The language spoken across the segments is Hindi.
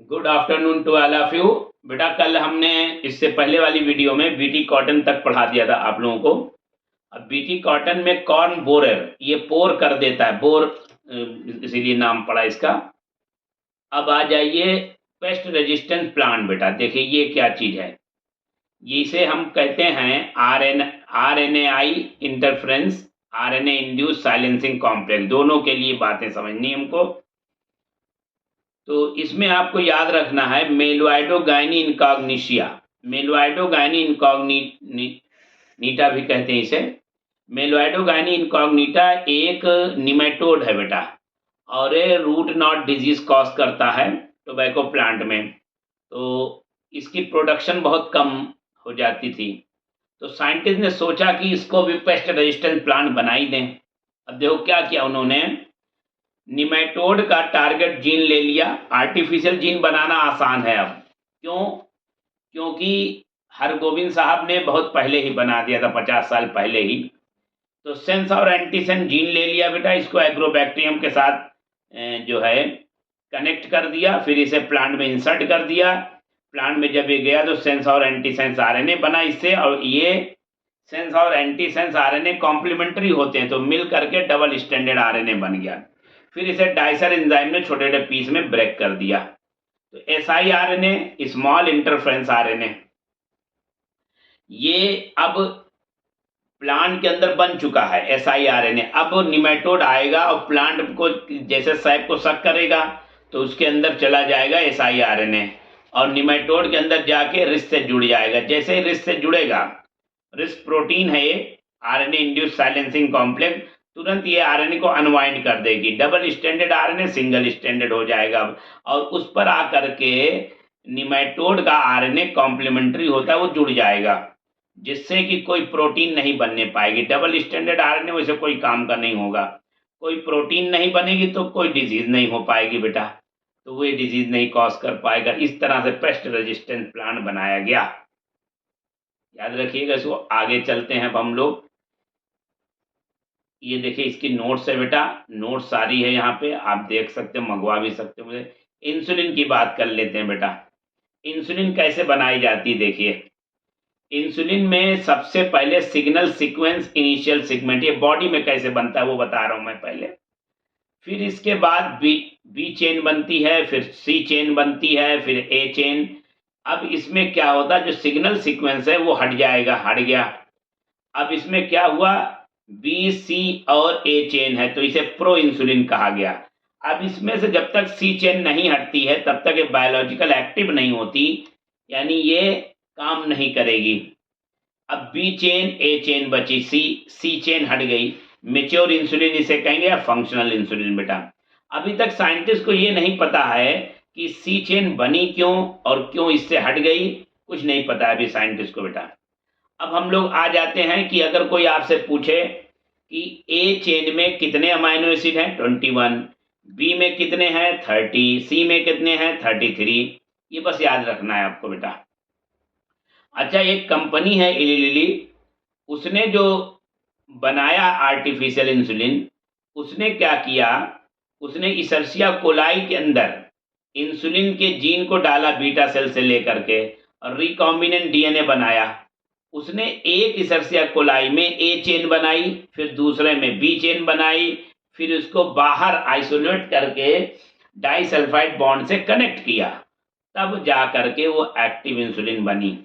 Good afternoon to all of you. बेटा कल हमने इससे पहले वाली वीडियो में बीटी कॉटन तक पढ़ा दिया था आप लोगों को। अब बीटी कॉटन में कॉर्न बोरर ये पोर कर देता है, बोर इसीलिए नाम पड़ा इसका। अब आ जाइए पेस्ट रेजिस्टेंस प्लांट। बेटा देखिए ये क्या चीज है, ये इसे हम कहते हैं RNAi interference, RNA induce silencing complex. दोनों के लिए बातें समझनी हमको। तो इसमें आपको याद रखना है मेलोइडोगाइनी इनकॉग्निशिया, मेलोइडोगाइनी इनकॉग्निटा भी कहते हैं इसे। मेलोइडोगाइनी इनकॉग्निटा एक निमेटोड है बेटा, और ये रूट नॉट डिजीज कॉज करता है टोबैको प्लांट में। तो इसकी प्रोडक्शन बहुत कम हो जाती थी, तो साइंटिस्ट ने सोचा कि इसको भी पेस्ट रेजिस्टेंट प्लांट बना ही दें। अब देखो क्या किया उन्होंने, निमेटोड का टारगेट जीन ले लिया। आर्टिफिशियल जीन बनाना आसान है अब, क्यों? क्योंकि हरगोविंद साहब ने बहुत पहले ही बना दिया था, 50 साल पहले ही। तो सेंस और एंटीसेंस जीन ले लिया बेटा, इसको एग्रोबैक्टीरियम के साथ जो है कनेक्ट कर दिया, फिर इसे प्लांट में इंसर्ट कर दिया। प्लांट में जब ये गया तो सेंस और एंटीसेंस आरएनए बना इससे, और ये सेंस और एंटीसेंस आरएनए कॉम्प्लीमेंट्री होते हैं, तो मिल करके डबल स्टैंडर्ड आरएनए बन गया। फिर इसे डाइसर एंजाइम ने छोटे छोटे पीस में ब्रेक कर दिया। तो SI RNA, small interference RNA, ये अब प्लांट के अंदर बन चुका है एसआई आरएनए। अब निमेटोड आएगा और प्लांट को जैसे सैप को सक करेगा तो उसके अंदर चला जाएगा एसआई आरएनए, और निमेटोड के अंदर जाके रिस्ट से जुड़ जाएगा। जैसे ही रिस्ट से जुड़ेगा, रिस्ट प्रोटीन है ये, आरएनए इंड्यूस साइलेंसिंग कॉम्प्लेक्स, तुरंत ये आरएनए को अनवाइंड कर देगी। Double standard RNA single standard हो जाएगा, और उस पर आकर के निमेटोड का आरएनए कॉम्प्लीमेंट्री होता है, वो जुड़ जाएगा, जिससे कि कोई प्रोटीन नहीं बनने पाएगी। डबल स्टैंडर्ड आरएनए वैसे कोई काम का नहीं होगा, कोई प्रोटीन नहीं बनेगी तो कोई डिजीज नहीं हो पाएगी बेटा, तो वो डिजीज नहीं कॉज कर पाएगा। इस तरह से पेस्ट रेजिस्टेंट प्लांट बनाया गया, याद रखिएगा इसको। आगे चलते हैं अब हम लोग। ये देखिए इसकी नोट्स है बेटा, नोट्स सारी है यहाँ पे, आप देख सकते हो, मंगवा भी सकते हो मुझे। इंसुलिन की बात कर लेते हैं बेटा। इंसुलिन कैसे बनाई जाती है, देखिए इंसुलिन में सबसे पहले सिग्नल सीक्वेंस इनिशियल सेगमेंट, ये बॉडी में कैसे बनता है वो बता रहा हूं मैं पहले। फिर इसके बाद बी चेन बनती है, फिर सी चेन बनती है, फिर ए चेन। अब इसमें क्या होता है, जो सिग्नल सीक्वेंस है वो हट जाएगा, हट गया। अब इसमें क्या हुआ, बी सी और ए चेन है, तो इसे प्रो इंसुलिन कहा गया। अब इसमें से जब तक सी चेन नहीं हटती है तब तक ये बायोलॉजिकल एक्टिव नहीं होती, यानी ये काम नहीं करेगी। अब बी चेन ए चेन बची, सी चेन हट गई, मेच्योर इंसुलिन इसे कहेंगे, या फंक्शनल इंसुलिन बेटा। अभी तक साइंटिस्ट को ये नहीं पता है कि सी चेन बनी क्यों और क्यों इससे हट गई, कुछ नहीं पता है अभी साइंटिस्ट को बेटा। अब हम लोग आ जाते हैं कि अगर कोई आपसे पूछे कि ए चेन में कितने अमाइनो एसिड हैं, 21, बी में कितने हैं 30, सी में कितने हैं 33, ये बस याद रखना है आपको बेटा। अच्छा, एक कंपनी है इली लिली, उसने जो बनाया आर्टिफिशियल इंसुलिन, उसने क्या किया, उसने इसर्सिया कोलाई के अंदर इंसुलिन के जीन को डाला बीटा सेल से लेकर के, और रिकॉम्बिनेंट डीएनए बनाया। उसने एक इसर्सिया कोलाई में ए चेन बनाई, फिर दूसरे में बी चेन बनाई, फिर उसको बाहर आइसोलेट करके डाइसल्फाइड बॉन्ड से कनेक्ट किया, तब जा करके वो एक्टिव इंसुलिन बनी।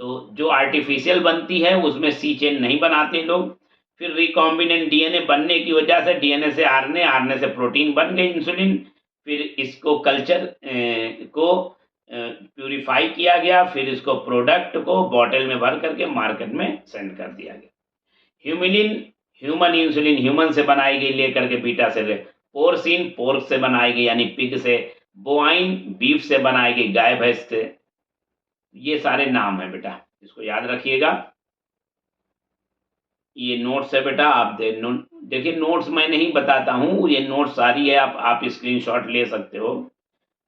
तो जो आर्टिफिशियल बनती है उसमें सी चेन नहीं बनाते लोग। फिर रिकॉम्बिनेंट डीएनए बनने की वजह से डीएनए से आरएनए, आरएनए से प्रोटीन बन गई इंसुलिन। फिर इसको कल्चर को प्यूरिफाई किया गया, फिर इसको प्रोडक्ट को बॉटल में भर करके मार्केट में सेंड कर दिया गया। ह्यूमिलिन, ह्यूमन इंसुलिन ह्यूमन से बनाई गई लेकर के बीटा से। पोर्सिन पोर्क से बनाई गई यानी पिग से। बोआइन बीफ से बनाई गई, गाय भैंस से। ये सारे नाम है बेटा, इसको याद रखिएगा। ये नोट्स है बेटा, आप देखिए नोट्स मैं नहीं बताता हूँ, ये नोट्स सारी है, आप स्क्रीनशॉट ले सकते हो।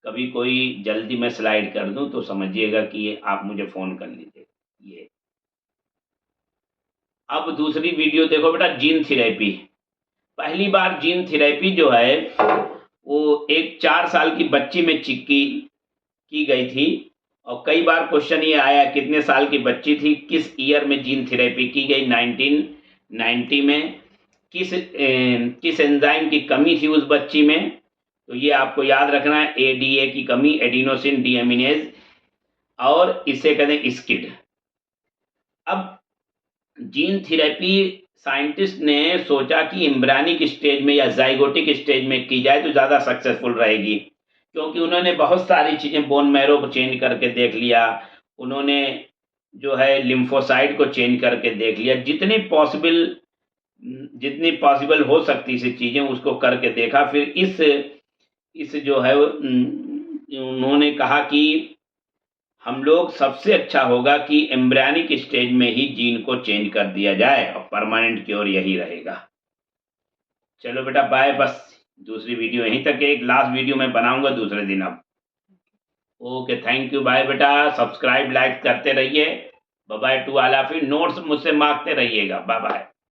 कभी कोई जल्दी मैं स्लाइड कर दूं तो समझिएगा कि ये आप मुझे फ़ोन कर लीजिए। ये अब दूसरी वीडियो देखो बेटा, जीन थेरेपी। पहली बार जीन थेरेपी जो है वो एक 4 साल की बच्ची में चिक्की की गई थी। और कई बार क्वेश्चन ये आया कितने साल की बच्ची थी, किस ईयर में जीन थेरेपी की गई, 1990 में। किस एंजाइम की कमी थी उस बच्ची में, तो ये आपको याद रखना है, एडीए की कमी, एडिनोसिन डीएमिनेज, और इसे कहते हैं स्किड। अब जीन थेरेपी साइंटिस्ट ने सोचा कि एम्ब्रियनिक स्टेज में या जाइगोटिक स्टेज में की जाए तो ज़्यादा सक्सेसफुल रहेगी, क्योंकि उन्होंने बहुत सारी चीज़ें, बोन मैरो को चेंज करके देख लिया, उन्होंने जो है लिम्फोसाइट को चेंज करके देख लिया, जितनी पॉसिबल हो सकती सी चीज़ें उसको करके देखा। फिर इस जो है उन्होंने कहा कि हम लोग सबसे अच्छा होगा कि एम्ब्रियनिक स्टेज में ही जीन को चेंज कर दिया जाए और परमानेंट क्योर यही रहेगा। चलो बेटा बाय, बस दूसरी वीडियो यहीं तक है, एक लास्ट वीडियो मैं बनाऊंगा दूसरे दिन। अब ओके, थैंक यू, बाय बेटा, सब्सक्राइब लाइक करते रहिए, bye bye to all of you, notes मुझसे मांगते रहिएगा, बाय बाय।